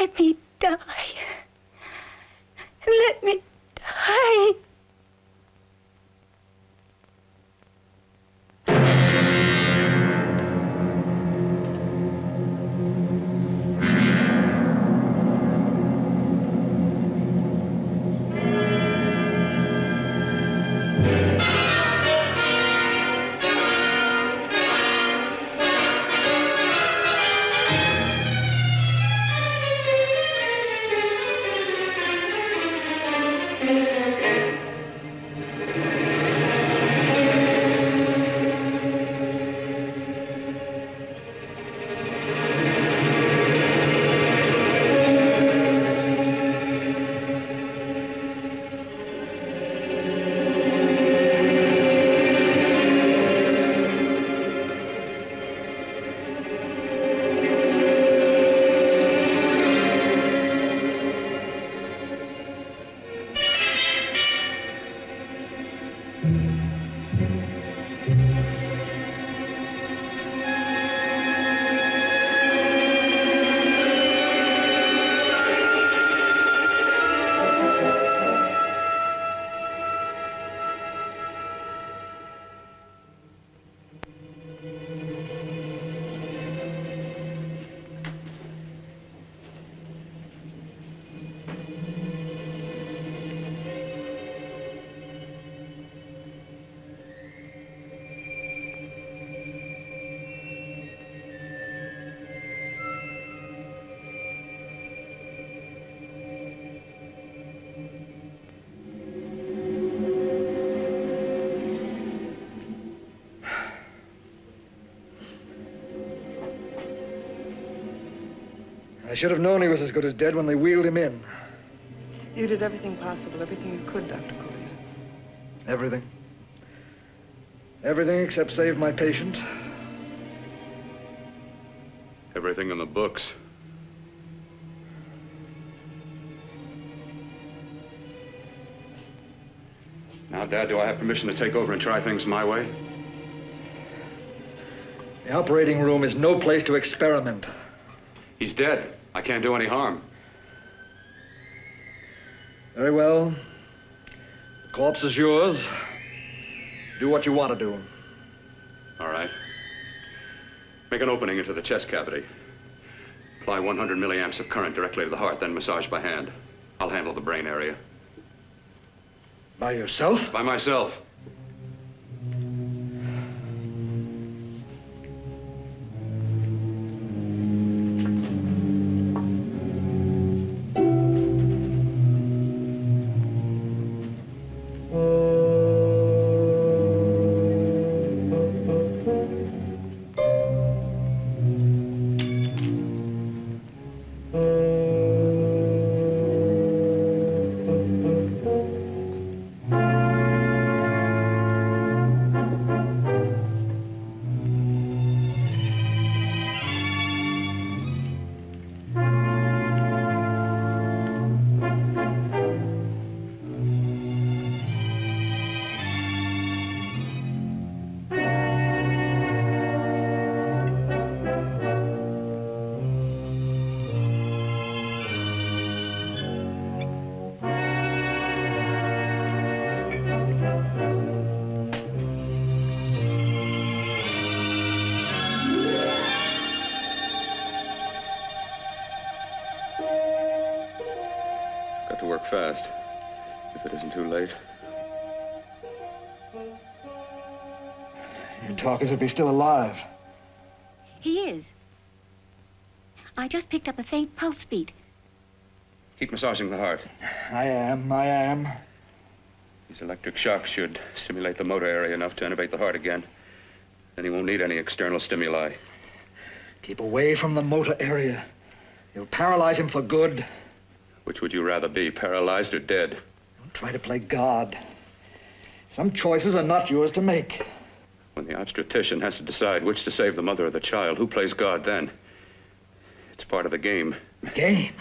Let me die. Let me die. I should have known he was as good as dead when they wheeled him in. You did everything possible, everything you could, Dr. Collier. Everything. Everything except save my patient. Everything in the books. Now, Dad, do I have permission to take over and try things my way? The operating room is no place to experiment. He's dead. I can't do any harm. Very well. The corpse is yours. Do what you want to do. All right. Make an opening into the chest cavity. Apply 100 milliamps of current directly to the heart, then massage by hand. I'll handle the brain area. By yourself? By myself. Got to work fast, if it isn't too late. You talk as if he's still alive. He is. I just picked up a faint pulse beat. Keep massaging the heart. I am. These electric shocks should stimulate the motor area enough to innervate the heart again. Then he won't need any external stimuli. Keep away from the motor area. You'll paralyze him for good. Which would you rather be, paralyzed or dead? Don't try to play God. Some choices are not yours to make. When the obstetrician has to decide which to save the mother or the child, who plays God then? It's part of the game. Game?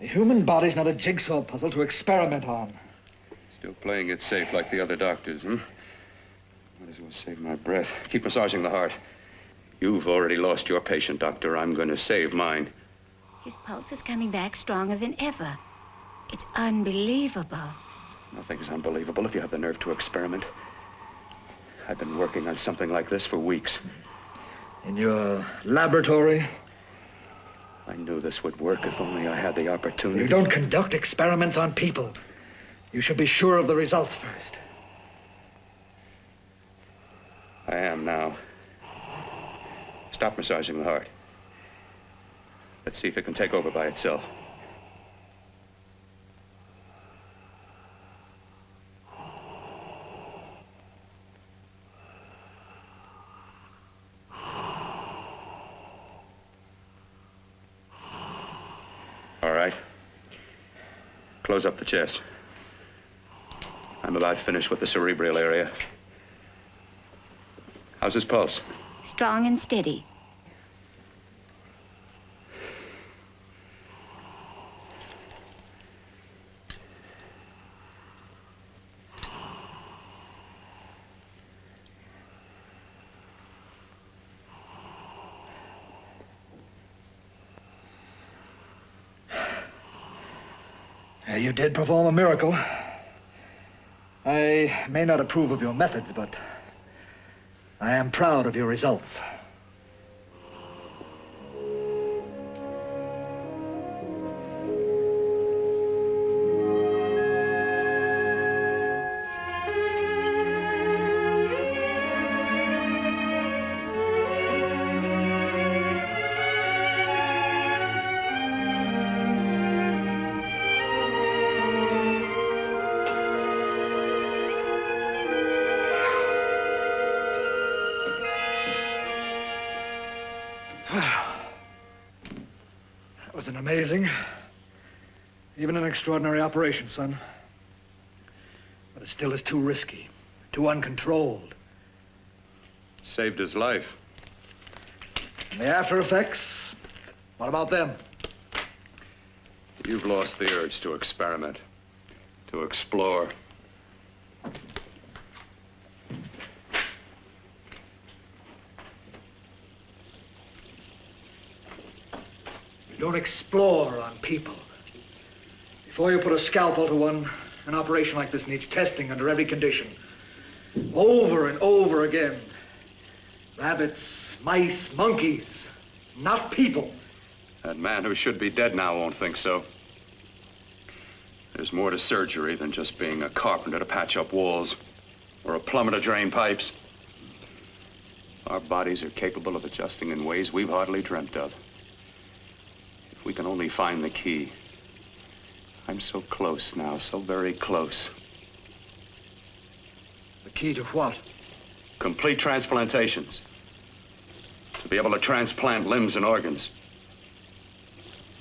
The human body's not a jigsaw puzzle to experiment on. Still playing it safe like the other doctors, hmm? Might as well save my breath. Keep massaging the heart. You've already lost your patient, Doctor. I'm going to save mine. His pulse is coming back stronger than ever. It's unbelievable. Nothing's unbelievable if you have the nerve to experiment. I've been working on something like this for weeks. In your laboratory? I knew this would work if only I had the opportunity. You don't conduct experiments on people. You should be sure of the results first. I am now. Stop massaging the heart. Let's see if it can take over by itself. All right. Close up the chest. I'm about finished with the cerebral area. How's his pulse? Strong and steady. You did perform a miracle. I may not approve of your methods, but I am proud of your results. That was an amazing, even an extraordinary operation, son. But it still is too risky, too uncontrolled. Saved his life. And the after effects, what about them? You've lost the urge to experiment, to explore. You don't explore on people. Before you put a scalpel to one, an operation like this needs testing under every condition. Over and over again. Rabbits, mice, monkeys, not people. That man who should be dead now won't think so. There's more to surgery than just being a carpenter to patch up walls or a plumber to drain pipes. Our bodies are capable of adjusting in ways we've hardly dreamt of. If we can only find the key. I'm so close now, so very close. The key to what? Complete transplantations. To be able to transplant limbs and organs.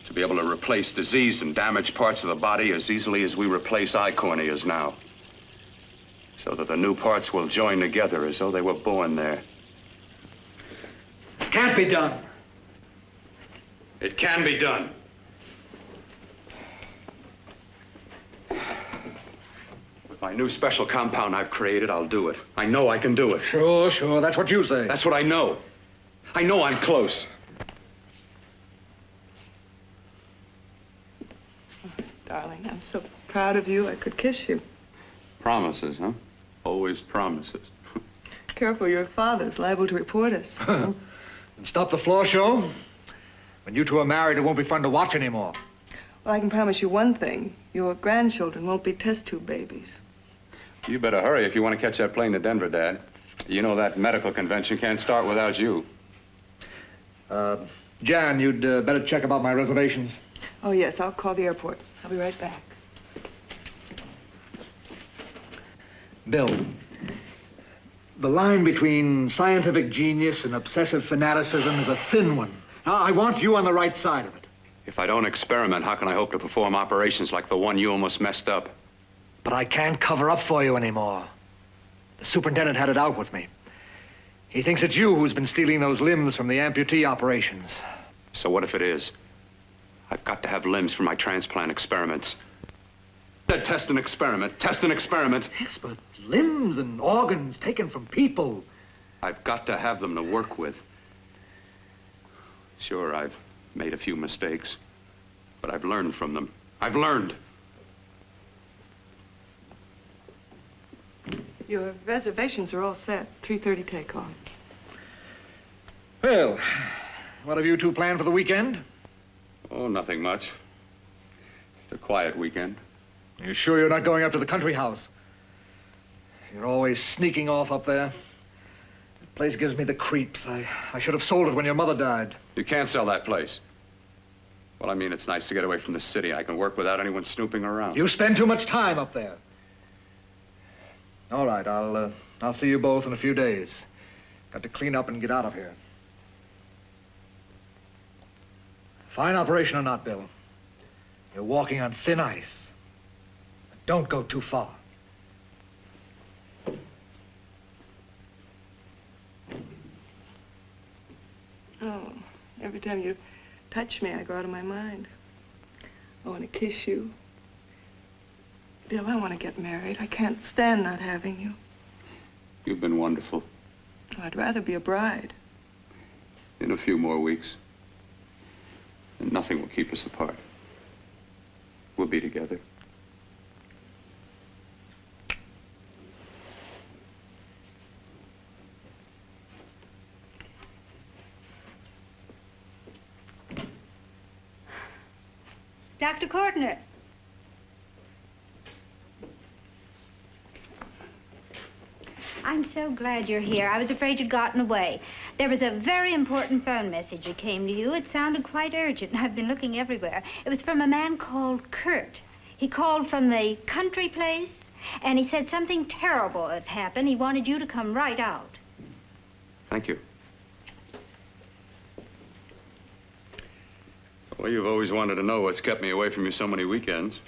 To be able to replace diseased and damaged parts of the body as easily as we replace eye corneas now. So that the new parts will join together as though they were born there. It can't be done. It can be done. With my new special compound I've created, I'll do it. I know I can do it. Sure, sure, that's what you say. That's what I know. I know I'm close. Darling, I'm so proud of you, I could kiss you. Promises, huh? Always promises. Careful, your father's liable to report us. And stop the floor show? When you two are married, it won't be fun to watch anymore. Well, I can promise you one thing. Your grandchildren won't be test tube babies. You better hurry if you want to catch that plane to Denver, Dad. You know that medical convention can't start without you. Jan, you'd better check about my reservations. Oh, yes, I'll call the airport. I'll be right back. Bill, the line between scientific genius and obsessive fanaticism is a thin one. Now, I want you on the right side of it. If I don't experiment, how can I hope to perform operations like the one you almost messed up? But I can't cover up for you anymore. The superintendent had it out with me. He thinks it's you who's been stealing those limbs from the amputee operations. So what if it is? I've got to have limbs for my transplant experiments. Test and experiment, test and experiment. Yes, but limbs and organs taken from people. I've got to have them to work with. Sure, I've made a few mistakes. But I've learned from them. I've learned. Your reservations are all set. 3:30 takeoff. Well, what have you two planned for the weekend? Oh, nothing much. It's a quiet weekend. You sure you're not going up to the country house? You're always sneaking off up there. The place gives me the creeps. I should have sold it when your mother died. You can't sell that place. Well, I mean, it's nice to get away from the city. I can work without anyone snooping around. You spend too much time up there. All right, I'll see you both in a few days. Got to clean up and get out of here. Fine operation or not, Bill. You're walking on thin ice. But don't go too far. Oh, every time you touch me, I go out of my mind. I want to kiss you. Bill, I want to get married. I can't stand not having you. You've been wonderful. I'd rather be a bride. In a few more weeks. And nothing will keep us apart. We'll be together. Dr. Courtner. I'm so glad you're here. I was afraid you'd gotten away. There was a very important phone message that came to you. It sounded quite urgent. I've been looking everywhere. It was from a man called Kurt. He called from the country place, and he said something terrible has happened. He wanted you to come right out. Thank you. Well, you've always wanted to know what's kept me away from you so many weekends.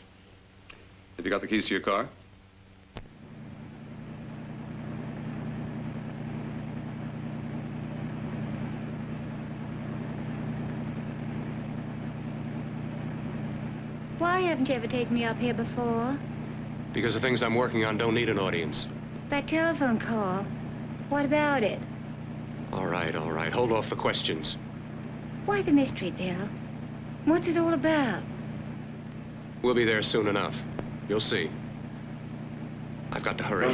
Have you got the keys to your car? Why haven't you ever taken me up here before? Because the things I'm working on don't need an audience. That telephone call, what about it? All right, all right. Hold off the questions. Why the mystery, Bill? What's it all about? We'll be there soon enough. You'll see. I've got to hurry.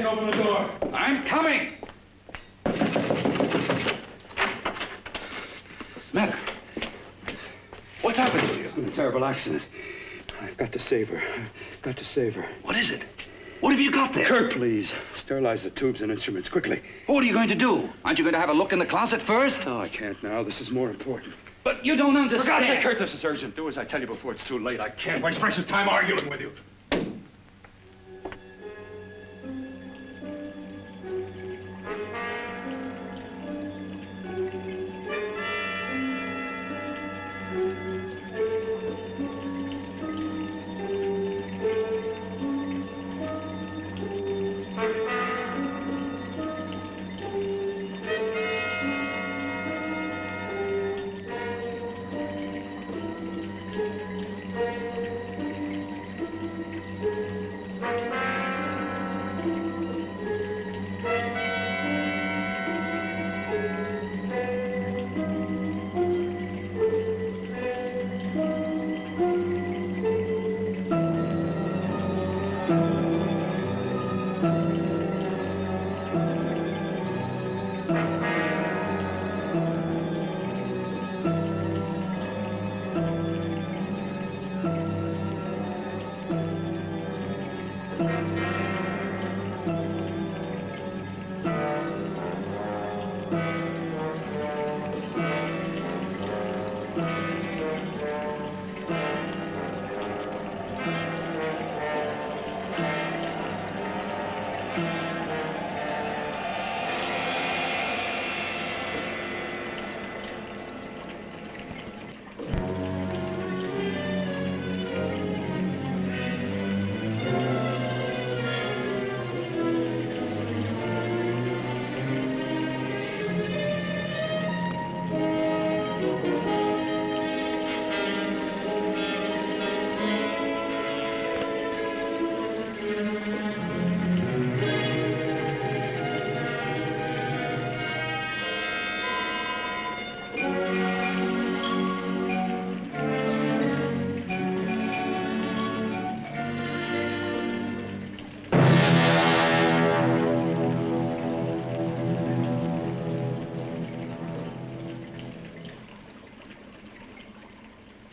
can open the door. I'm coming. Matter? What's happened to you? It's been a terrible accident. I've got to save her. I've got to save her. What is it? What have you got there? Kurt, please. Sterilize the tubes and instruments quickly. What are you going to do? Aren't you going to have a look in the closet first? No, I can't now. This is more important. But you don't understand. For God's sake, Kurt, this is urgent. Do as I tell you before it's too late. I can't waste precious time arguing with you.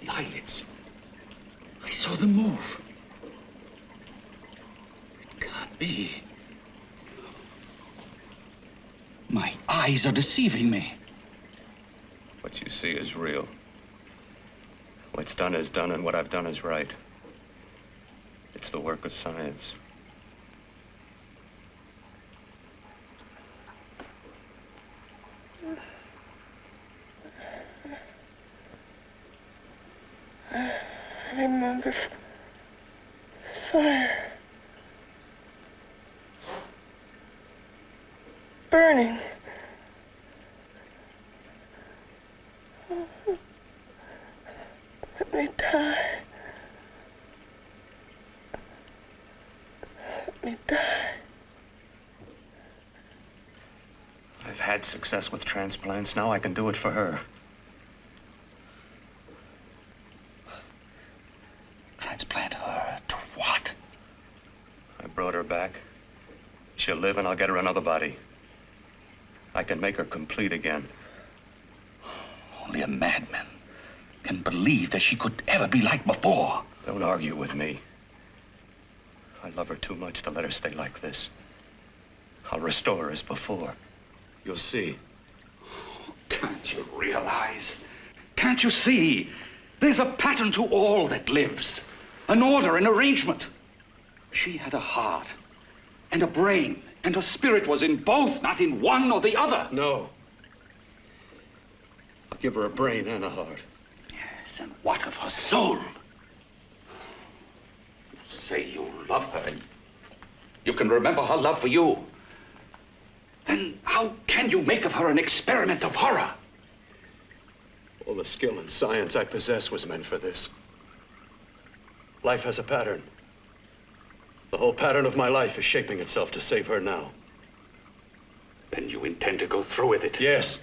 Eyelids. I saw them move. It can't be. My eyes are deceiving me. What you see is real. What's done is done, and what I've done is right. It's the work of science. I remember fire. Burning. Let me die. Let me die. I've had success with transplants. Now I can do it for her. Transplant her to what? I brought her back. She'll live, and I'll get her another body. I can make her complete again. Only a madman can believe that she could ever be like before. Don't argue with me. I love her too much to let her stay like this. I'll restore her as before. You'll see. Can't you realize? Can't you see? There's a pattern to all that lives. An order, an arrangement. She had a heart and a brain, and her spirit was in both, not in one or the other. No. I'll give her a brain and a heart. Yes, and what of her soul? You say you love her, and you can remember her love for you. Then how can you make of her an experiment of horror? All the skill and science I possess was meant for this. Life has a pattern. The whole pattern of my life is shaping itself to save her now. Then you intend to go through with it? Yes.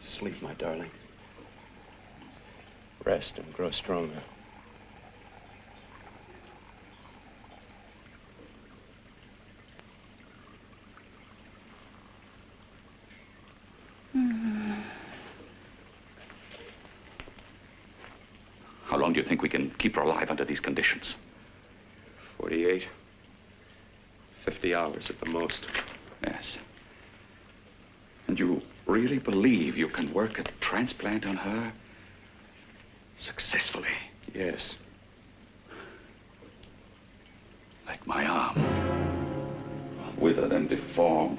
Sleep, my darling. Rest and grow stronger. you think we can keep her alive under these conditions? 48, 50 hours at the most. Yes. And you really believe you can work a transplant on her successfully? Yes. Like my arm. Withered and deformed.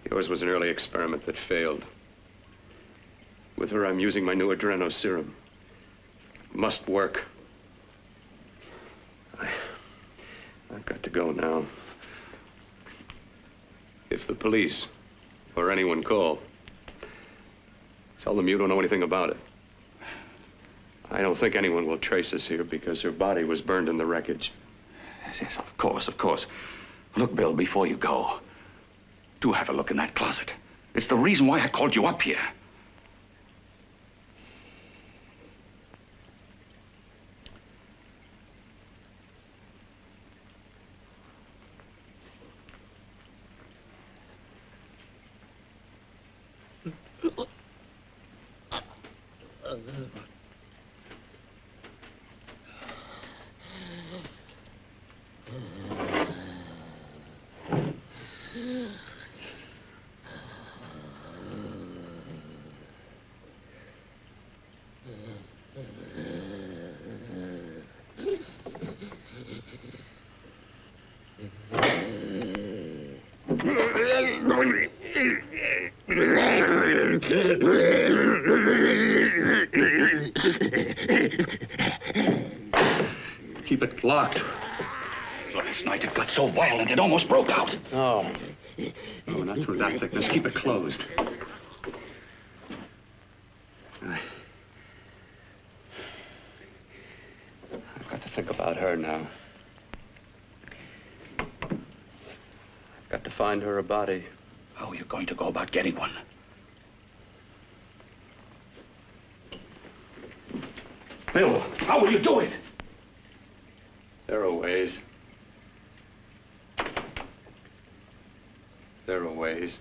Yours was an early experiment that failed. With her, I'm using my new adreno serum. Must work. I've got to go now. If the police or anyone call, tell them you don't know anything about it. I don't think anyone will trace us here because her body was burned in the wreckage. Yes, of course, of course. Look, Bill, before you go, do have a look in that closet. It's the reason why I called you up here. Keep it locked. Last night it got so violent it almost broke out. Oh. No, not through that thickness. Keep it closed. I've got to think about her now. I've got to find her a body. How are you going to go about getting one? Bill, how will you do it? There are ways. There are ways.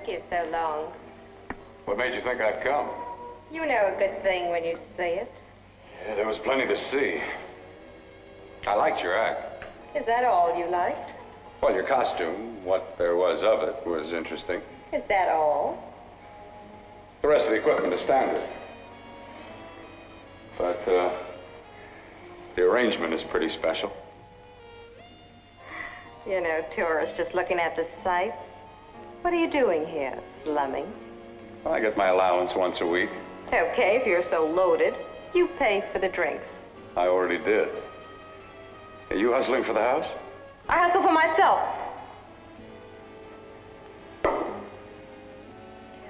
here so long? What made you think I'd come? You know a good thing when you see it. Yeah, there was plenty to see. I liked your act. Is that all you liked? Well, your costume, what there was of it, was interesting. Is that all? The rest of the equipment is standard. But, the arrangement is pretty special. You know, tourists just looking at the sights. What are you doing here? Slumming? Well, I get my allowance once a week. Okay, if you're so loaded, you pay for the drinks. I already did. Are you hustling for the house? I hustle for myself.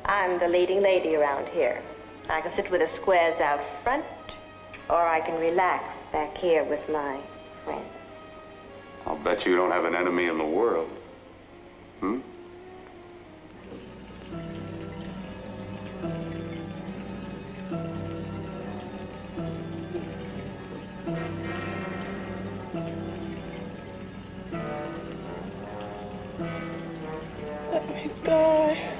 I'm the leading lady around here. I can sit with the squares out front, or I can relax back here with my friends. I'll bet you don't have an enemy in the world. Hmm? Let me die.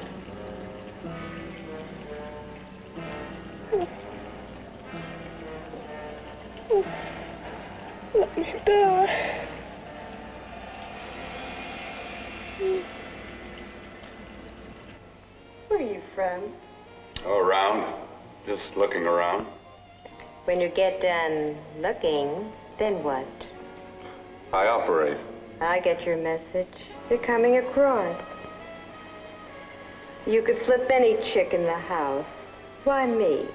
Let me die. Where are you from? Oh, around. Just looking around. When you get done looking, then what? I operate. I get your message. You're coming across. You could flip any chick in the house. Why me?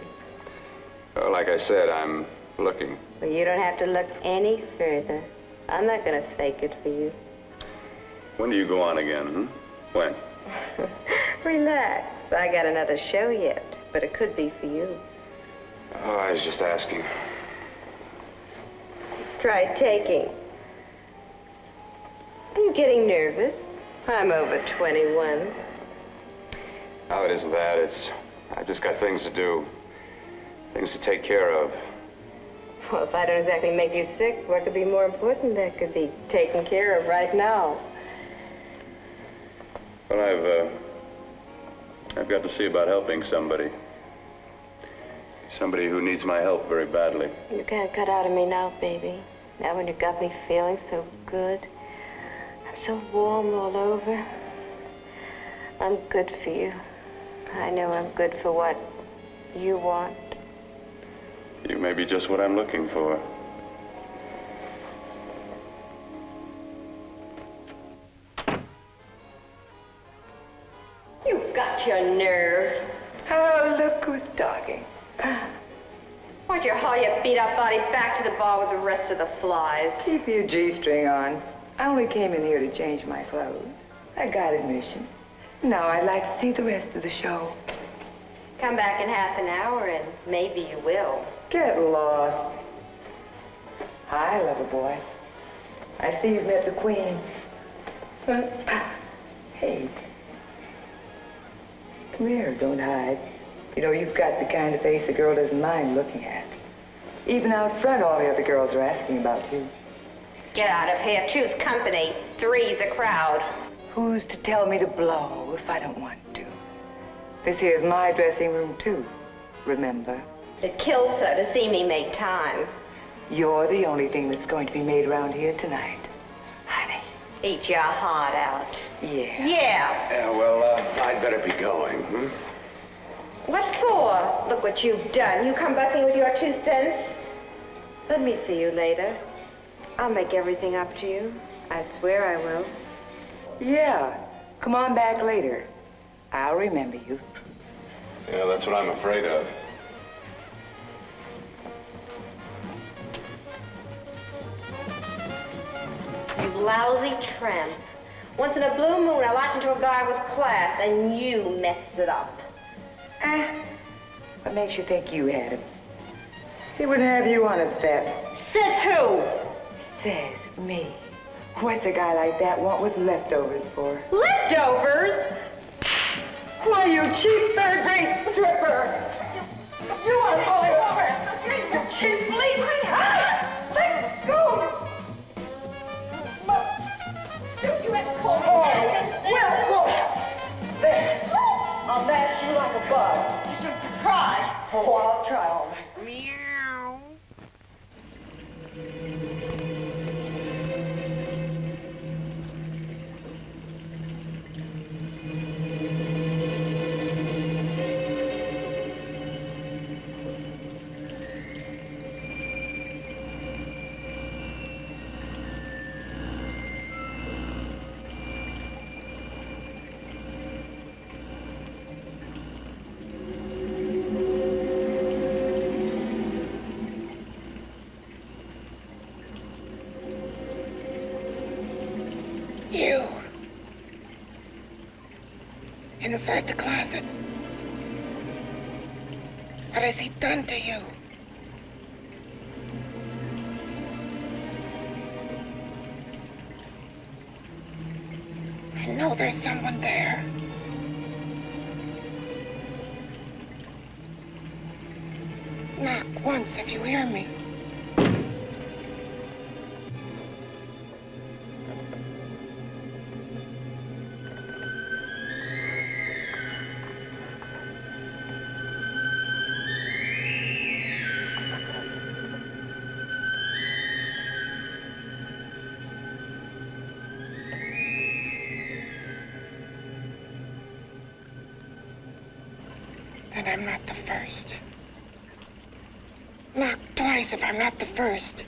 Oh, like I said, I'm looking. Well, you don't have to look any further. I'm not gonna fake it for you. When do you go on again, When? Relax. I got another show yet, but it could be for you. Oh, I was just asking. Try taking. Are you getting nervous? I'm over 21. No, it isn't that. I've just got things to do. Things to take care of. Well, if I don't exactly make you sick, what could be more important that could be taken care of right now? Well, I've got to see about helping somebody. Somebody who needs my help very badly. You can't cut out of me now, baby. Now when you got me feeling so good. I'm so warm all over. I'm good for you. I know I'm good for what you want. You may be just what I'm looking for. You've got your nerve. Oh, look who's talking. Why don't you haul your beat-up body back to the bar with the rest of the flies? Keep your G-string on. I only came in here to change my clothes. I got admission. Now I'd like to see the rest of the show. Come back in half an hour and maybe you will. Get lost. Hi, lover boy. I see you've met the queen. Hey. Come here, don't hide. You know, you've got the kind of face a girl doesn't mind looking at. Even out front, all the other girls are asking about you. Get out of here. Choose company. Three's a crowd. Who's to tell me to blow if I don't want to? This here's my dressing room, too. Remember? It kills her to see me make time. You're the only thing that's going to be made around here tonight. Honey. Eat your heart out. Yeah. Yeah. Yeah, well, I'd better be going, What for? Look what you've done. You come busting with your 2 cents. Let me see you later. I'll make everything up to you. I swear I will. Yeah. Come on back later. I'll remember you. Yeah, that's what I'm afraid of. You lousy tramp. Once in a blue moon, I latch into a guy with class, and you mess it up. What makes you think you had him? He wouldn't have you on a bet. Says who? Says me. What's a guy like that want with leftovers for? Leftovers? Why, you cheap third-rate stripper! You are going over! You cheap leave me! Let go! You had called me. Oh, well, there. Oh, I'll try all right. Meow. You. Inside the closet. What has he done to you? I know there's someone there. Knock once if you hear me. And I'm not the first. Knock twice if I'm not the first.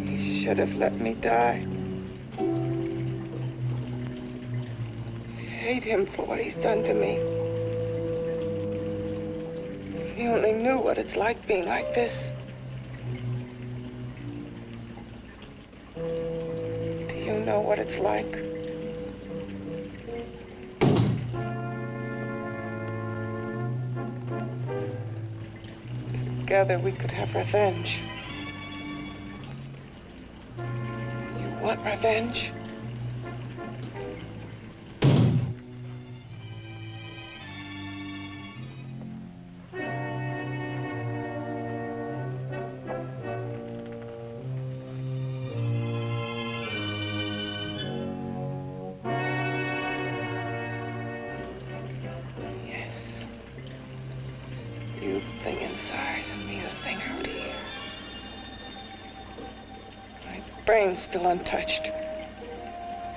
He should have let me die. I hate him for what he's done to me. If he only knew what it's like being like this. Know what it's like. Together we could have revenge. You want revenge? Brain's still untouched.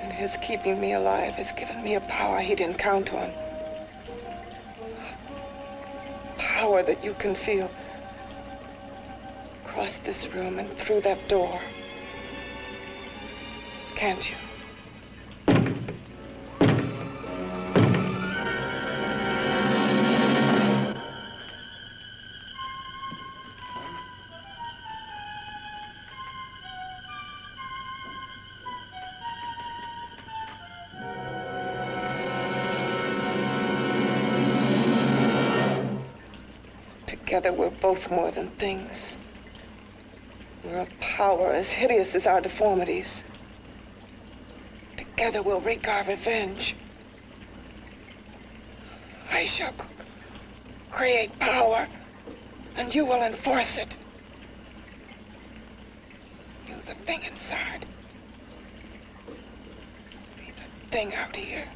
And his keeping me alive has given me a power he didn't count on. Power that you can feel across this room and through that door. Can't you? Together, we're both more than things. We're a power as hideous as our deformities. Together, we'll wreak our revenge. I shall create power, and you will enforce it. You, the thing inside. Me, the thing out here.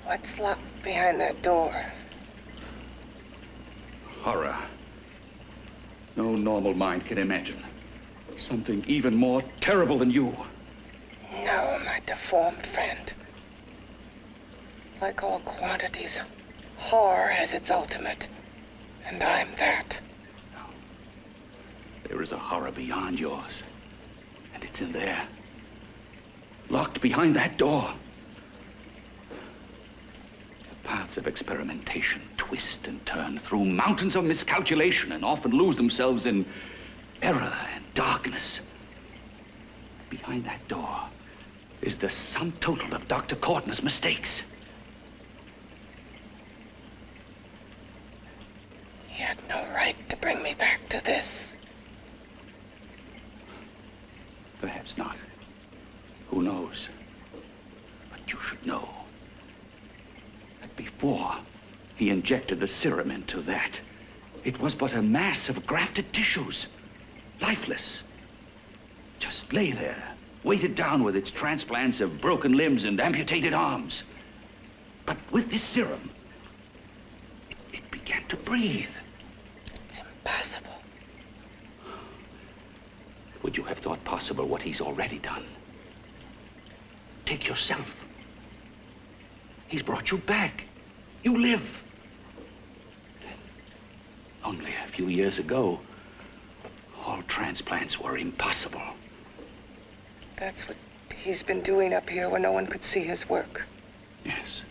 What's locked behind that door? Horror. No normal mind can imagine. Something even more terrible than you. No, my deformed friend. Like all quantities, horror has its ultimate. And I'm that. There is a horror beyond yours. And it's in there. Locked behind that door. The paths of experimentation twist and turn through mountains of miscalculation and often lose themselves in error and darkness. Behind that door is the sum total of Dr. Corton's mistakes. He had no right to bring me back to this. Perhaps not. Who knows? But you should know that before he injected the serum into that, it was but a mass of grafted tissues, lifeless. Just lay there, weighted down with its transplants of broken limbs and amputated arms. But with this serum, it began to breathe. It's impossible. Would you have thought possible what he's already done? Take yourself. He's brought you back. You live. Only a few years ago, all transplants were impossible. That's what he's been doing up here where no one could see his work. Yes.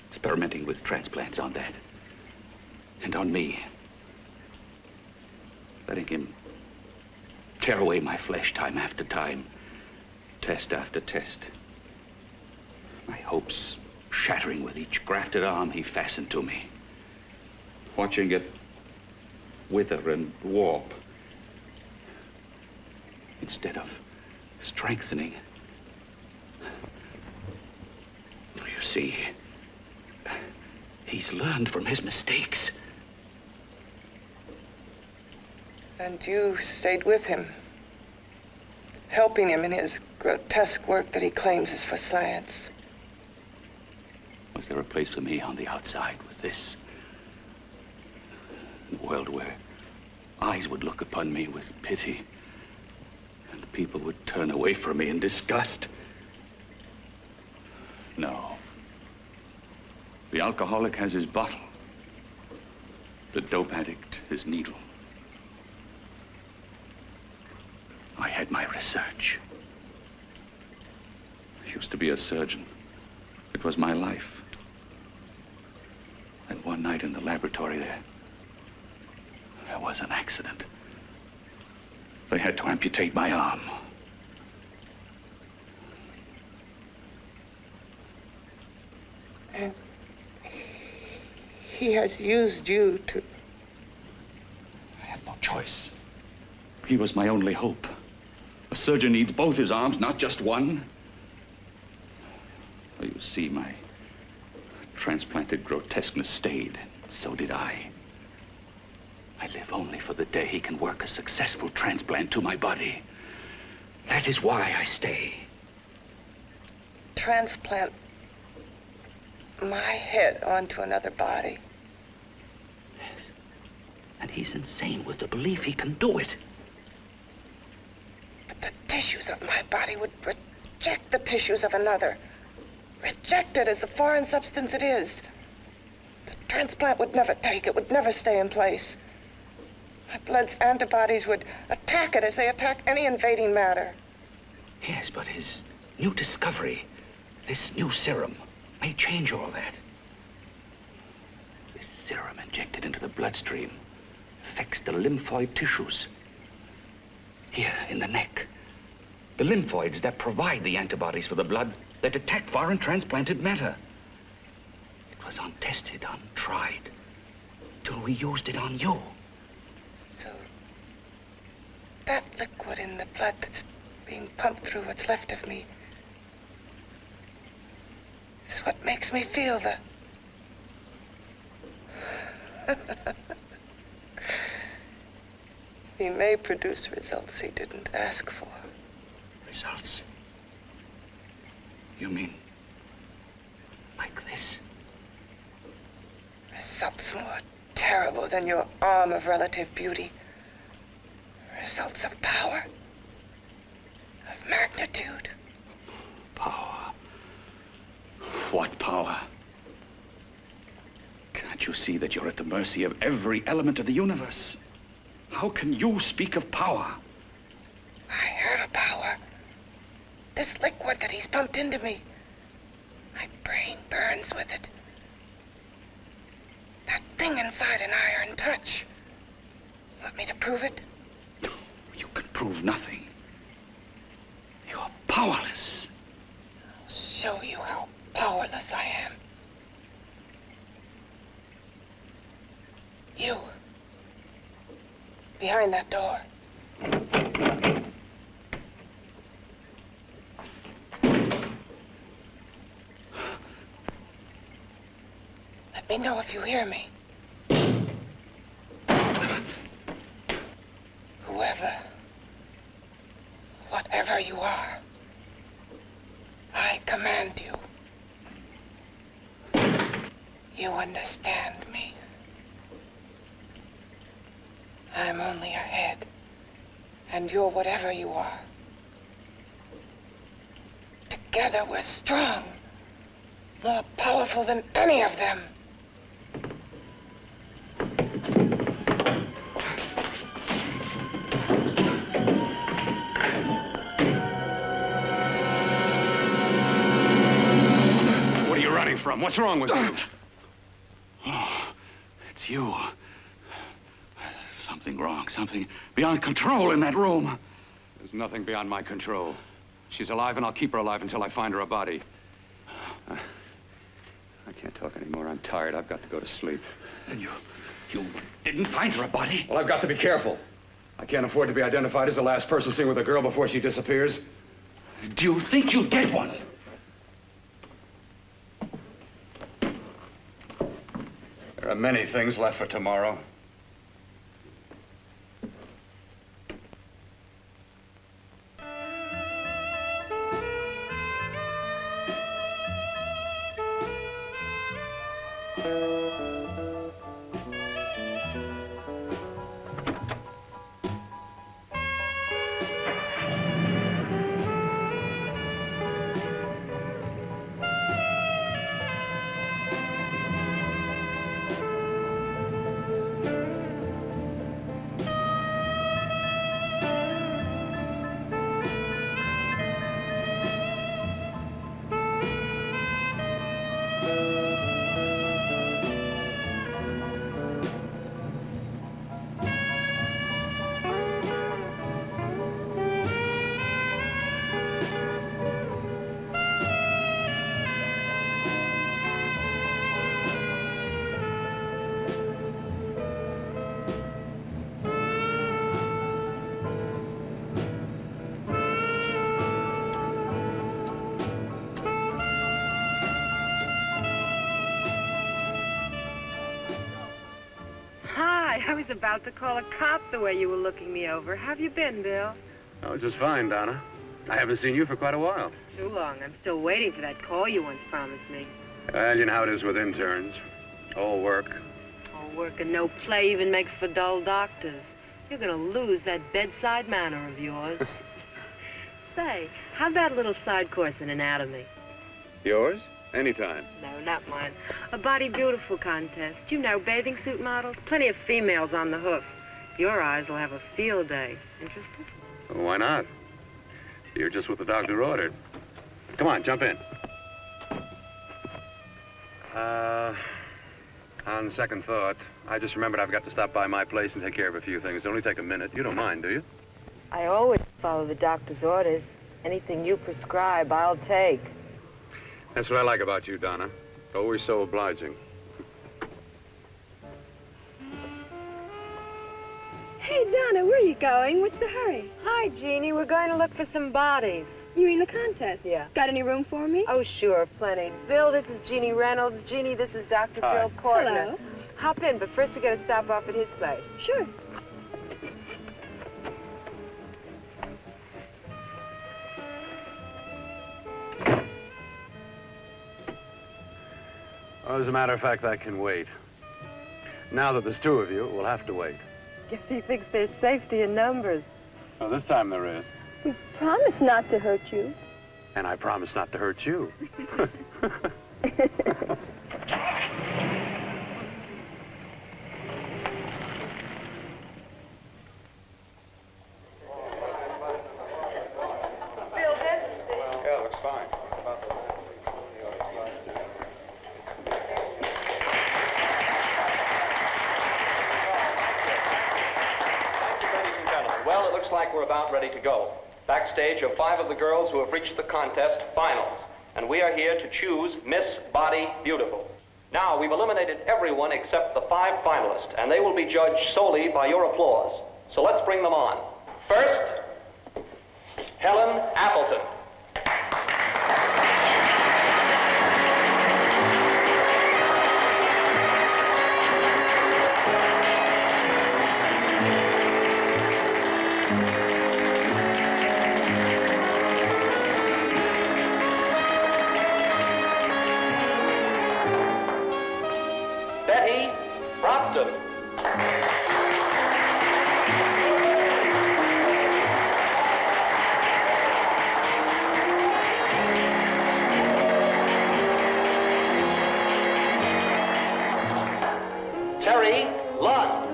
Experimenting with transplants on that. And on me. Letting him tear away my flesh time after time, test after test. My hopes shattering with each grafted arm he fastened to me. Watching it wither and warp. Instead of strengthening. You see, he's learned from his mistakes. And you stayed with him, helping him in his grotesque work that he claims is for science. Was there a place for me on the outside with this? A world where eyes would look upon me with pity and people would turn away from me in disgust? No. The alcoholic has his bottle. The dope addict his needle. I had my research. I used to be a surgeon. It was my life. And one night in the laboratory there was an accident. They had to amputate my arm. And he has used you to... I had no choice. He was my only hope. A surgeon needs both his arms, not just one. You see, my transplanted grotesqueness stayed. So did I. I live only for the day he can work a successful transplant to my body. That is why I stay. Transplant my head onto another body. Yes. And he's insane with the belief he can do it. But the tissues of my body would reject the tissues of another. Reject it as the foreign substance it is. The transplant would never take it, would never stay in place. My blood's antibodies would attack it as they attack any invading matter. Yes, but his new discovery, this new serum, may change all that. This serum injected into the bloodstream affects the lymphoid tissues. Here, in the neck. The lymphoids that provide the antibodies for the blood that attack foreign transplanted matter. It was untested, untried, till we used it on you. So, that liquid in the blood that's being pumped through what's left of me, is what makes me feel the... He may produce results he didn't ask for. Results? You mean like this? Results more terrible than your arm of relative beauty. Results of power, of magnitude. Power? What power? Can't you see that you're at the mercy of every element of the universe? How can you speak of power? I heard of power. This liquid that he's pumped into me. My brain burns with it. That thing inside an iron touch. Want me to prove it? You can prove nothing. You're powerless. I'll show you how powerless I am. You. Behind that door. Let me know if you hear me. Whoever, whatever you are, I command you. You understand me. I'm only a head, and you're whatever you are. Together we're strong, more powerful than any of them. What are you running from? What's wrong with you? Oh, it's you. Something wrong, something beyond control in that room. There's nothing beyond my control. She's alive, and I'll keep her alive until I find her a body. I can't talk anymore. I'm tired. I've got to go to sleep. And you didn't find her a body? Well, I've got to be careful. I can't afford to be identified as the last person seen with a girl before she disappears. Do you think you'll get one? There are many things left for tomorrow. I was about to call a cop the way you were looking me over. How have you been, Bill? Oh, just fine, Donna. I haven't seen you for quite a while. Too long. I'm still waiting for that call you once promised me. Well, you know how it is with interns. All work. All work and no play even makes for dull doctors. You're gonna lose that bedside manner of yours. Say, how about a little side course in anatomy? Yours? Anytime. No, not mine. A Body Beautiful contest. You know, bathing suit models. Plenty of females on the hoof. Your eyes will have a field day. Interested? Well, why not? You're just what the doctor ordered. Come on, jump in. On second thought, I just remembered I've got to stop by my place and take care of a few things. It'll only take a minute. You don't mind, do you? I always follow the doctor's orders. Anything you prescribe, I'll take. That's what I like about you, Donna. Always so obliging. Hey, Donna, where are you get going. What's the hurry? Hi, Jeannie. We're going to look for some bodies. You mean the contest? Yeah. Got any room for me? Oh, sure, plenty. Bill, this is Jeannie Reynolds. Jeannie, this is Dr. Hi. Bill Cortner. Hello. Hop in, but first we got to stop off at his place. Sure. Well, as a matter of fact, that can wait. Now that there's two of you, we'll have to wait. Guess he thinks there's safety in numbers. Well, this time there is. We promised not to hurt you. And I promise not to hurt you. Bill, there's a seat. Yeah, looks fine. Ladies and gentlemen, well, it looks like we're about ready to go. Backstage are 5 of the girls who have reached the contest finals, and we are here to choose Miss Body Beautiful. Now, we've eliminated everyone except the 5 finalists, and they will be judged solely by your applause. So let's bring them on. First, Helen Appleton. Betty Brompton. Terry Lund.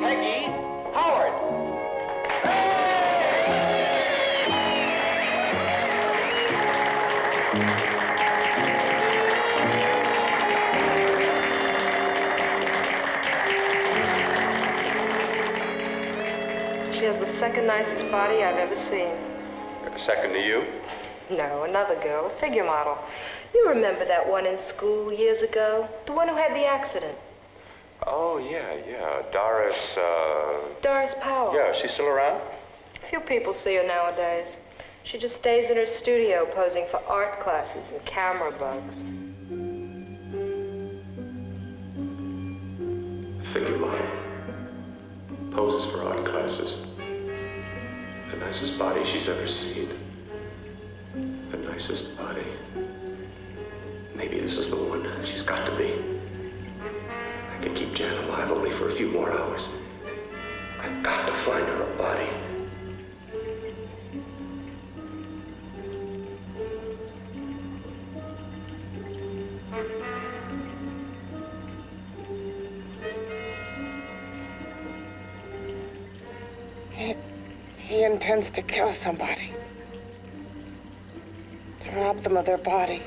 Peggy Howard. She has the second nicest body I've ever seen. Second to you? No, another girl, a figure model. You remember that one in school years ago? The one who had the accident. Oh, yeah. Doris, Doris Powell. Yeah, she's still around? Few people see her nowadays. She just stays in her studio posing for art classes and camera bugs. Figure model. Poses for art classes. The nicest body she's ever seen. The nicest body. Maybe this is the one. She's got to be. I can keep Jan alive only for a few more hours. I've got to find her a body. He intends to kill somebody. To rob them of their body.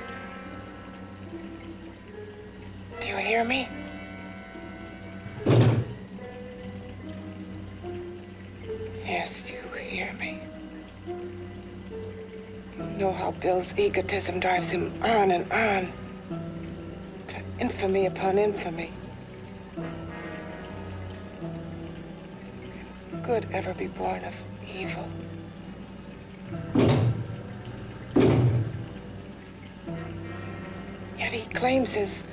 Do you hear me? Yes, you hear me. You know how Bill's egotism drives him on and on. To infamy upon infamy. Can good ever be born of evil? Yet he claims his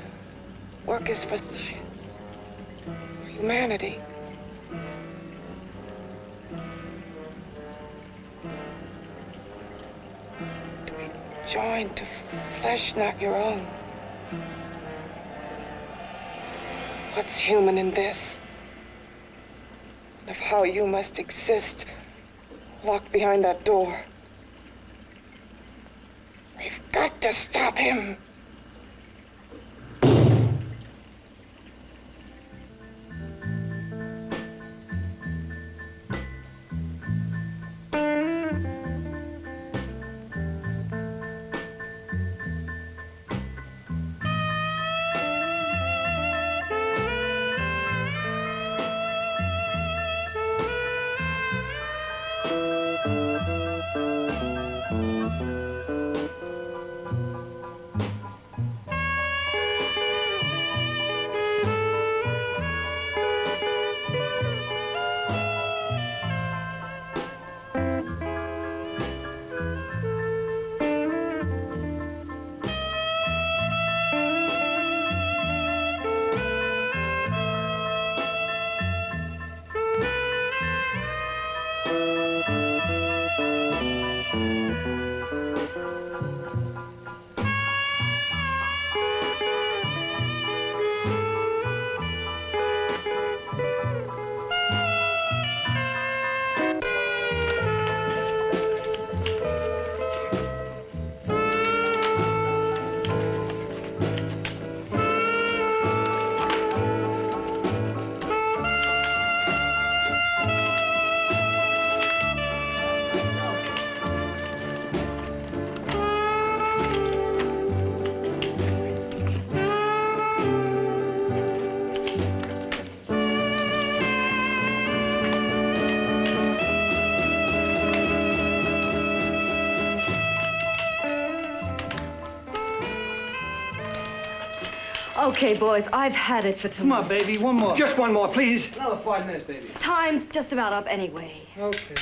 work is for science, for humanity. To be joined to flesh not your own. What's human in this? Of how you must exist locked behind that door. We've got to stop him. Okay, boys, I've had it for tonight. Come on, baby, one more. Just one more, please. Another 5 minutes, baby. Time's just about up anyway. Okay.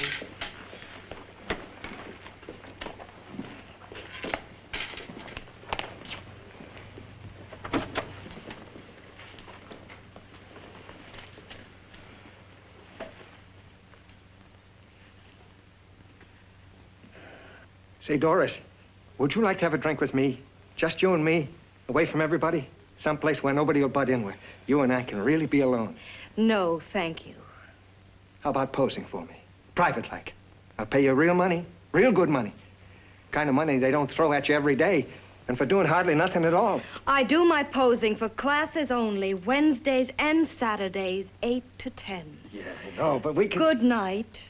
Say, Doris, would you like to have a drink with me? Just you and me, away from everybody? Someplace where nobody will butt in, where you and I can really be alone. No, thank you. How about posing for me? Private like. I'll pay you real money, real good money. Kind of money they don't throw at you every day, and for doing hardly nothing at all. I do my posing for classes only, Wednesdays and Saturdays, 8 to 10. Yeah, I know, but we can... Good night.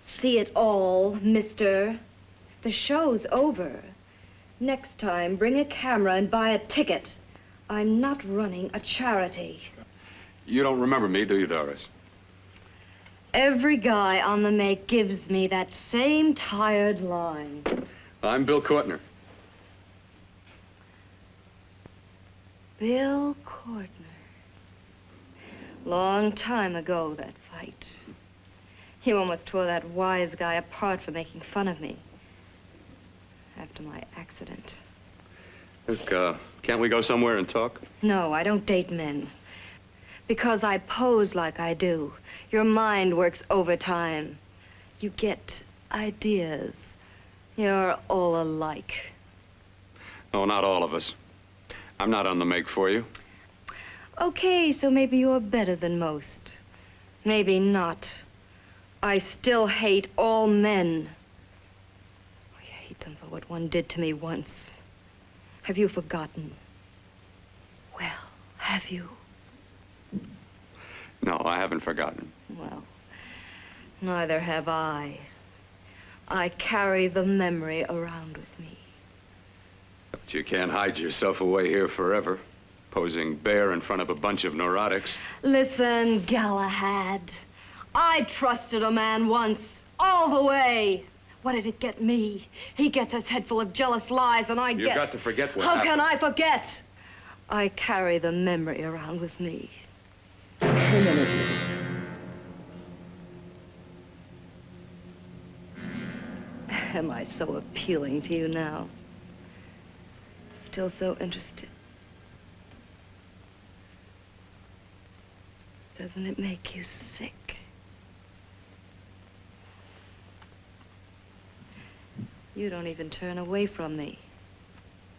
See it all, mister. The show's over. Next time, bring a camera and buy a ticket. I'm not running a charity. You don't remember me, do you, Doris? Every guy on the make gives me that same tired line. I'm Bill Courtner. Bill Courtner. Long time ago, that fight. You almost tore that wise guy apart for making fun of me. After my accident. Look, can't we go somewhere and talk? No, I don't date men. Because I pose like I do. Your mind works overtime. You get ideas. You're all alike. No, not all of us. I'm not on the make for you. Okay, so maybe you're better than most. Maybe not. I still hate all men. I hate them for what one did to me once. Have you forgotten? Well, have you? No, I haven't forgotten. Well, neither have I. I carry the memory around with me. But you can't hide yourself away here forever, posing bare in front of a bunch of neurotics. Listen, Galahad. I trusted a man once, all the way. What did it get me? He gets his head full of jealous lies, and You've got to forget what How happened. can I forget? I carry the memory around with me. Am I so appealing to you now? Still so interested? Doesn't it make you sick? You don't even turn away from me,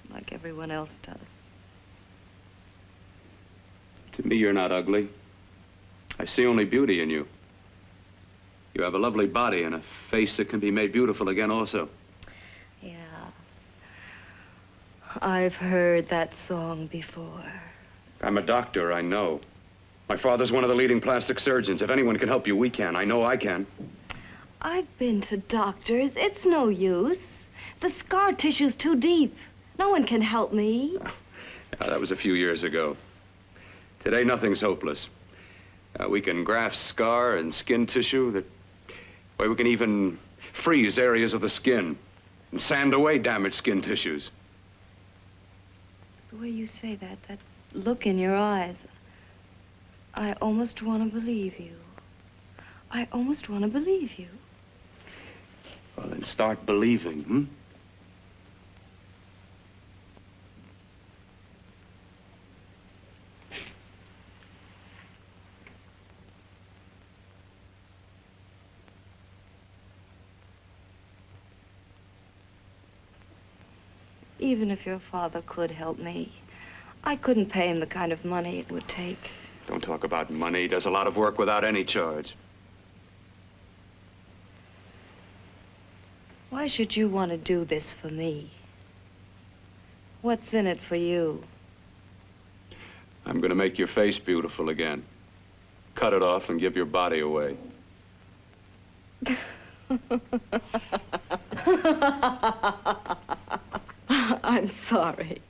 like everyone else does. To me, you're not ugly. I see only beauty in you. You have a lovely body and a face that can be made beautiful again also. Yeah. I've heard that song before. I'm a doctor, I know. My father's one of the leading plastic surgeons. If anyone can help you, we can. I know I can. I've been to doctors. It's no use. The scar tissue's too deep. No one can help me. Yeah, that was a few years ago. Today, nothing's hopeless. We can graft scar and skin tissue that... Well, we can even freeze areas of the skin and sand away damaged skin tissues. The way you say that look in your eyes, I almost want to believe you. I almost want to believe you. Well, then start believing, hmm? Even if your father could help me, I couldn't pay him the kind of money it would take. Don't talk about money. He does a lot of work without any charge. Why should you want to do this for me? What's in it for you? I'm going to make your face beautiful again. Cut it off and give your body away. sorry.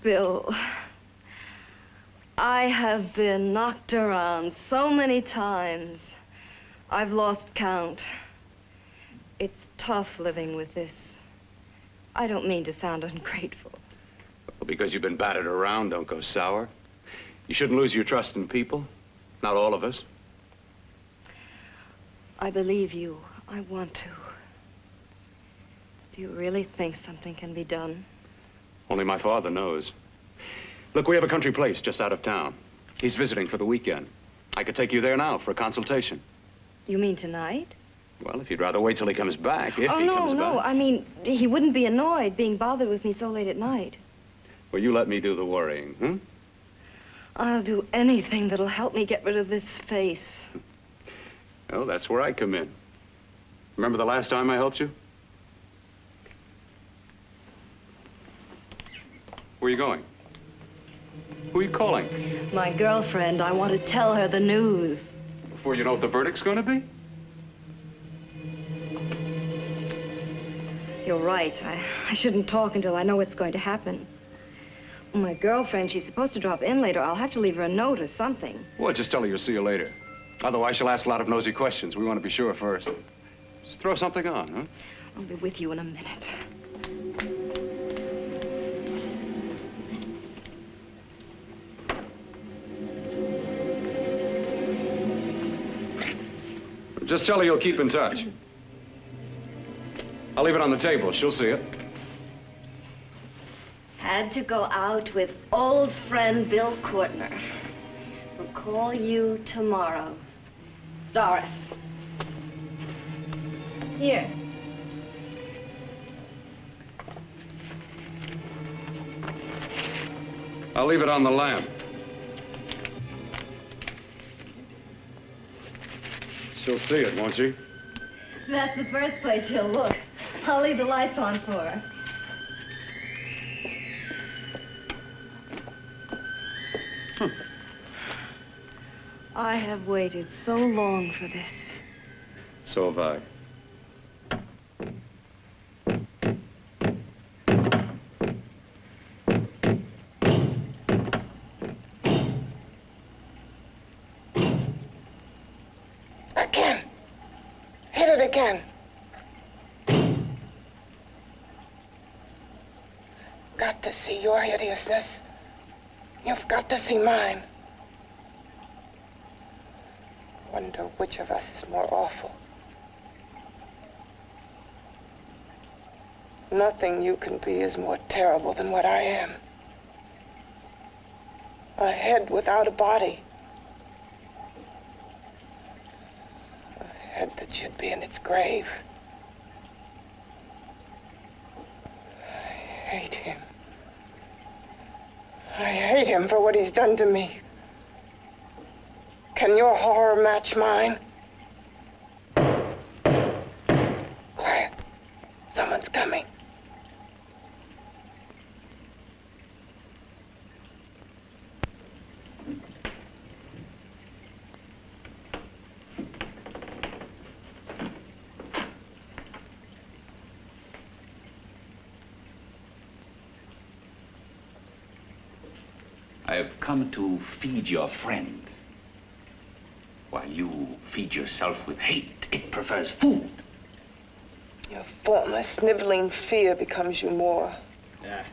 Bill, I have been knocked around so many times. I've lost count. It's tough living with this. I don't mean to sound ungrateful. Well, because you've been battered around, don't go sour. You shouldn't lose your trust in people. Not all of us. I believe you. I want to. Do you really think something can be done? Only my father knows. Look, we have a country place just out of town. He's visiting for the weekend. I could take you there now for a consultation. You mean tonight? Well, if you'd rather wait till he comes back, if he comes back. No. I mean, he wouldn't be annoyed being bothered with me so late at night. Well, you let me do the worrying, hmm? I'll do anything that'll help me get rid of this face. Well, that's where I come in. Remember the last time I helped you? Where are you going? Who are you calling? My girlfriend. I want to tell her the news. Before you know what the verdict's going to be? You're right. I shouldn't talk until I know what's going to happen. My girlfriend, she's supposed to drop in later. I'll have to leave her a note or something. Well, just tell her you'll see you later. Otherwise, she'll ask a lot of nosy questions. We want to be sure first. Just throw something on, huh? I'll be with you in a minute. Just tell her you'll keep in touch. I'll leave it on the table. She'll see it. Had to go out with old friend Bill Courtner. We'll call you tomorrow. Doris. Here. I'll leave it on the lamp. She'll see it, won't she? That's the first place she'll look. I'll leave the lights on for her. I have waited so long for this. So have I. Again. Hit it again. Got to see your hideousness. You've got to see mine. Wonder which of us is more awful. Nothing you can be is more terrible than what I am. A head without a body. A head that should be in its grave. I hate him. I hate him for what he's done to me. Can your horror match mine? Quiet. Someone's coming. I have come to feed your friend. While you feed yourself with hate, it prefers food. Your former sniveling fear becomes you more. Yeah.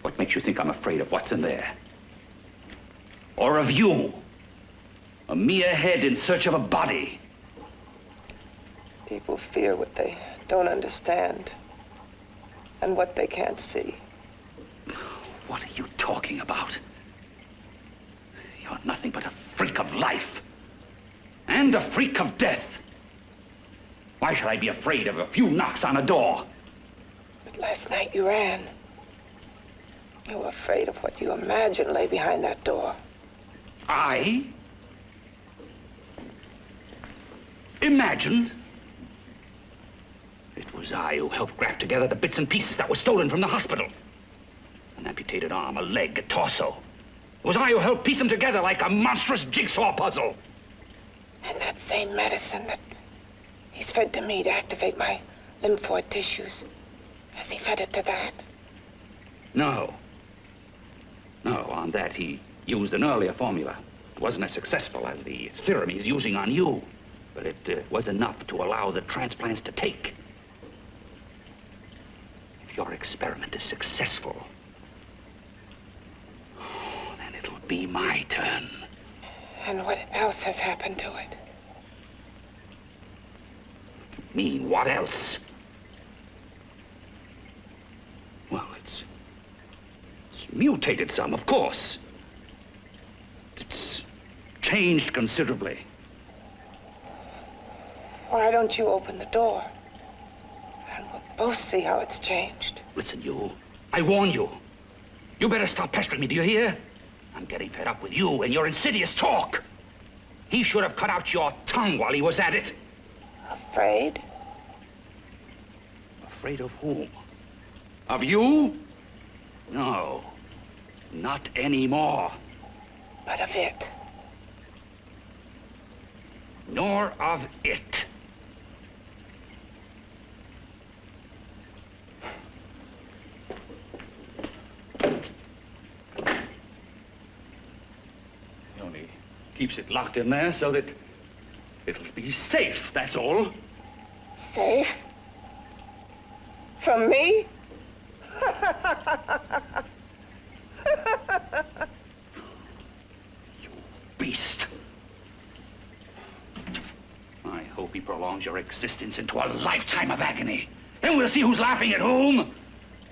What makes you think I'm afraid of what's in there? Or of you? A mere head in search of a body. People fear what they don't understand and what they can't see. What are you talking about? You're nothing but a freak of life. And a freak of death. Why should I be afraid of a few knocks on a door? But last night you ran. You were afraid of what you imagined lay behind that door. I? Imagined? It was I who helped graft together the bits and pieces that were stolen from the hospital. An amputated arm, a leg, a torso. It was I who helped piece them together like a monstrous jigsaw puzzle. And that same medicine that he's fed to me to activate my lymphoid tissues. Has he fed it to that? No. No, on that he used an earlier formula. It wasn't as successful as the serum he's using on you, but it was enough to allow the transplants to take. If your experiment is successful, then it'll be my turn. And what else has happened to it? Mean what else? Well, it's mutated some, of course. It's changed considerably. Why don't you open the door? And we'll both see how it's changed. Listen, you. I warn you. You better stop pestering me, do you hear? I'm getting fed up with you and your insidious talk. He should have cut out your tongue while he was at it. Afraid? Afraid of whom? Of you? No, not anymore. But of it? Nor of it. He only keeps it locked in there so that it'll be safe, that's all. Safe? From me? You beast. I hope he prolongs your existence into a lifetime of agony. Then we'll see who's laughing at whom.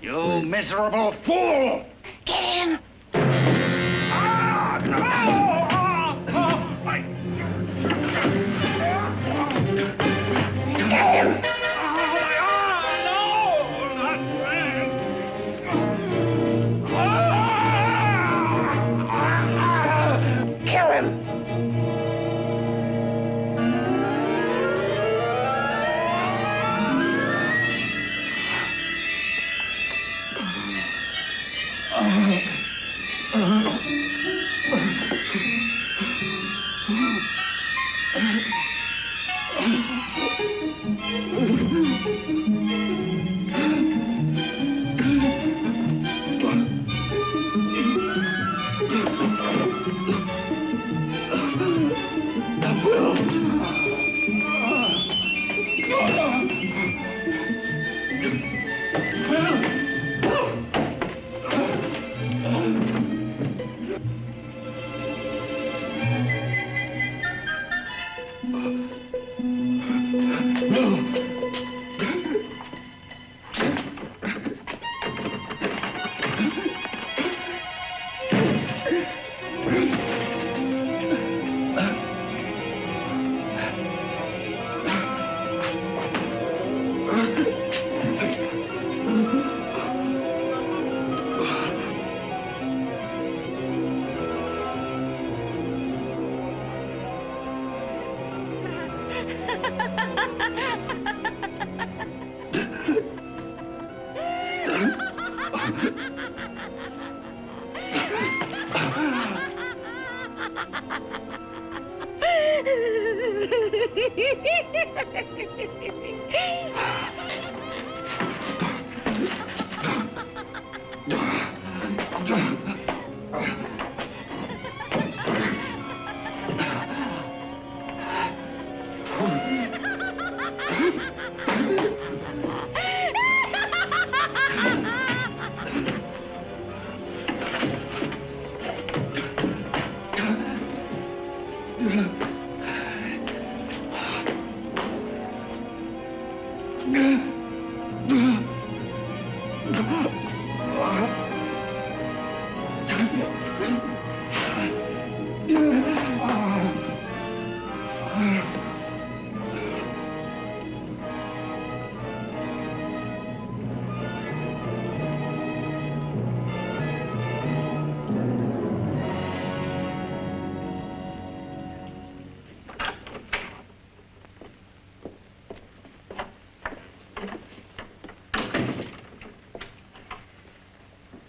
You miserable fool! Get him! Ah, no! Get him! Kill him!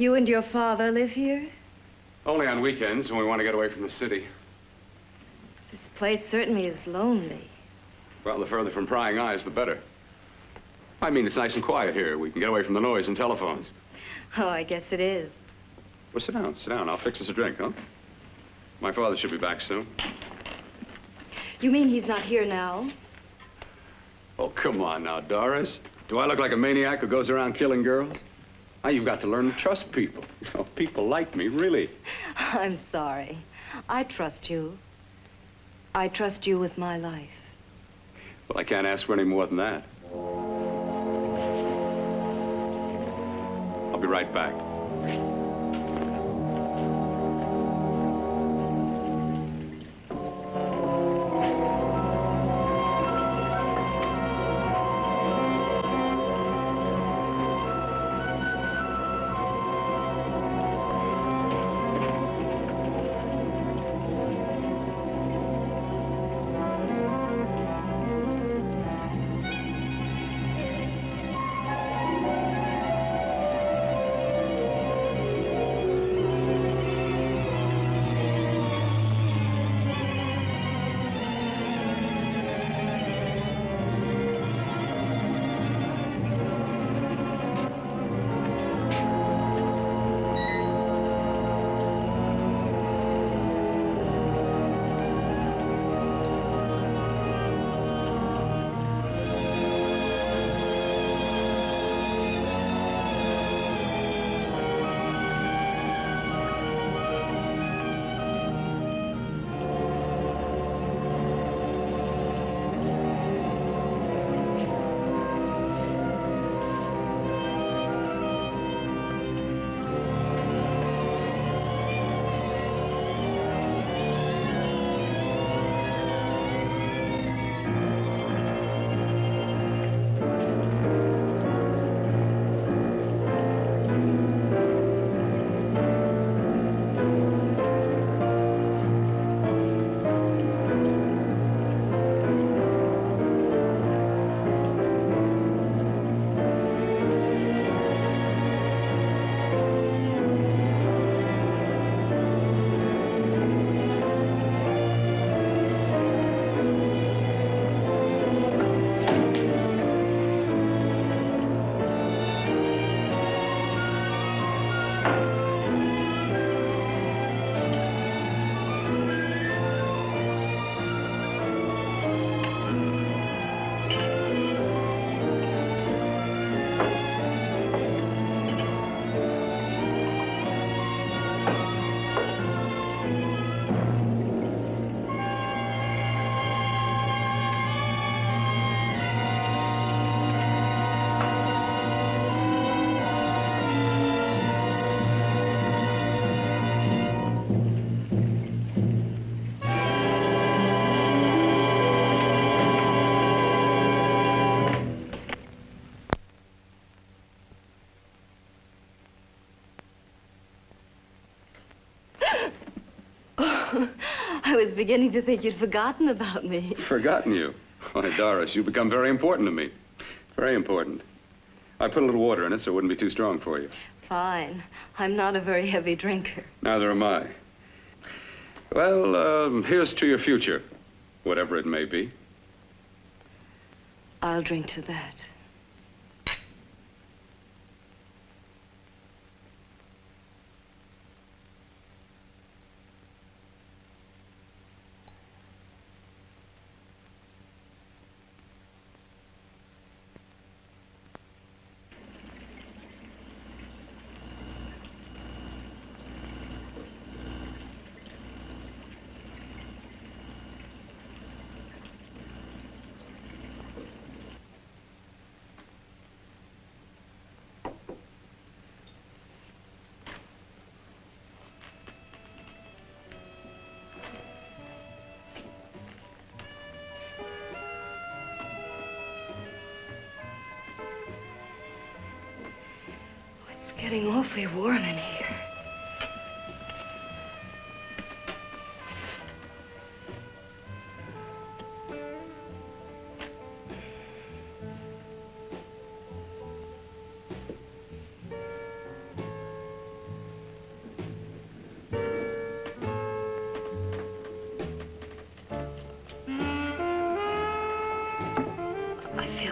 You and your father live here? Only on weekends when we want to get away from the city. This place certainly is lonely. Well, the further from prying eyes, the better. I mean, it's nice and quiet here. We can get away from the noise and telephones. Oh, I guess it is. Well, sit down, sit down. I'll fix us a drink, huh? My father should be back soon. You mean he's not here now? Oh, come on now, Doris. Do I look like a maniac who goes around killing girls? Now, you've got to learn to trust people. You know, people like me, really. I'm sorry. I trust you. I trust you with my life. Well, I can't ask for any more than that. I'll be right back. I was beginning to think you'd forgotten about me. Forgotten you? Why, Doris, you've become very important to me. Very important. I put a little water in it so it wouldn't be too strong for you. Fine. I'm not a very heavy drinker. Neither am I. Well, here's to your future, whatever it may be. I'll drink to that. It's getting awfully warm in here.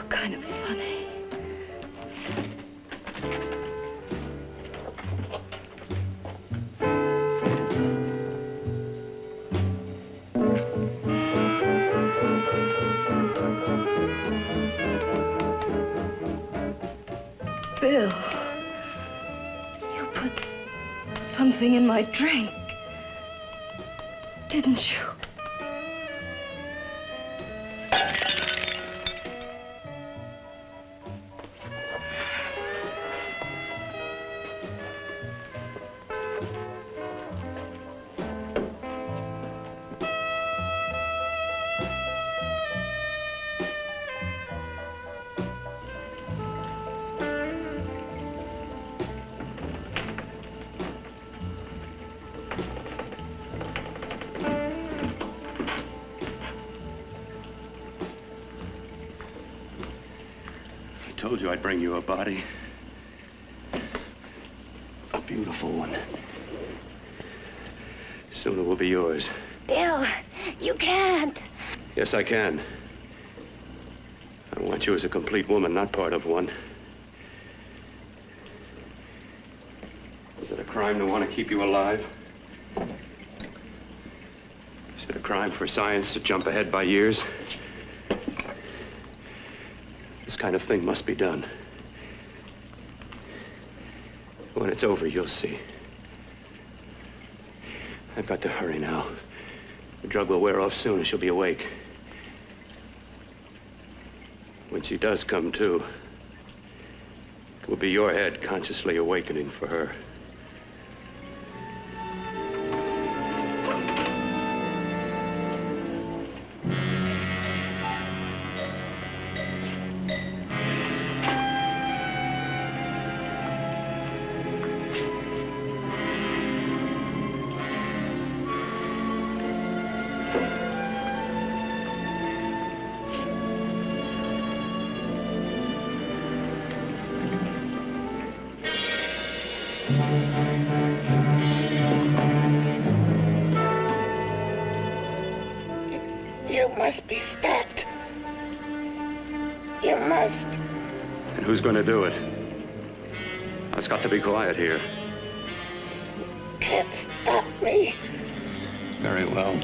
kind of funny. Bill, you put something in my drink, didn't you? I told you I'd bring you a body. A beautiful one. Soon it will be yours. Bill, you can't. Yes, I can. I want you as a complete woman, not part of one. Is it a crime to want to keep you alive? Is it a crime for science to jump ahead by years? This kind of thing must be done. When it's over, you'll see. I've got to hurry now. The drug will wear off soon and she'll be awake. When she does come to, it will be your head consciously awakening for her. You must be stopped. You must. And who's going to do it? It's got to be quiet here. Can't stop me. Very well.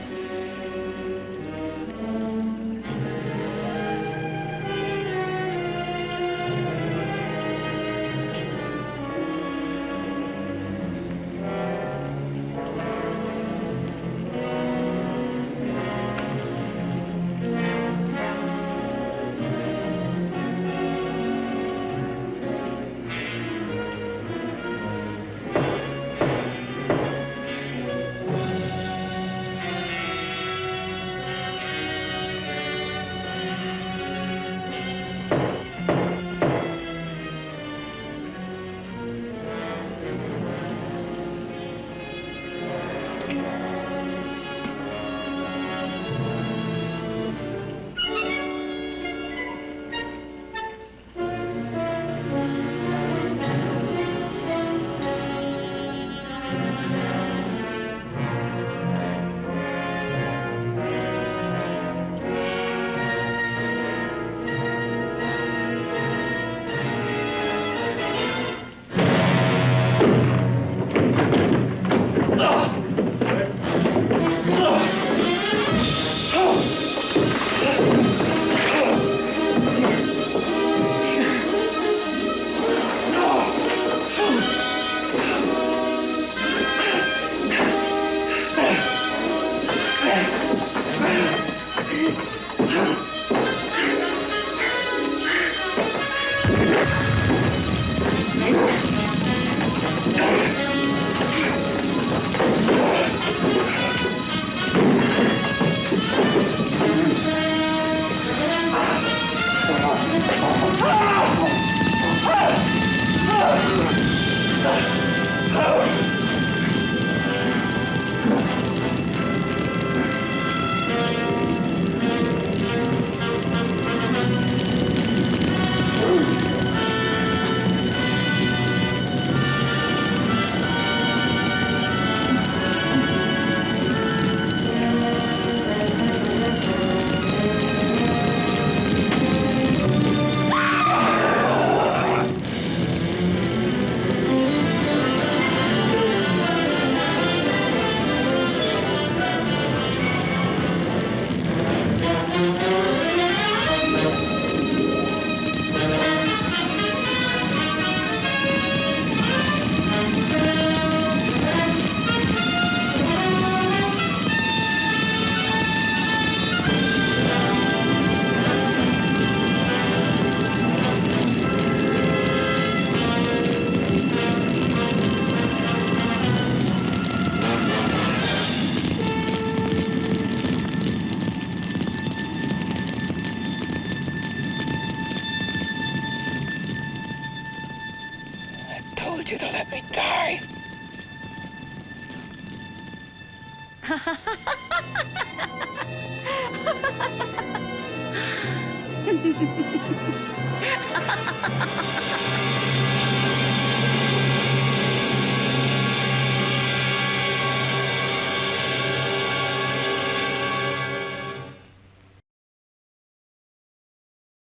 told you to let me die.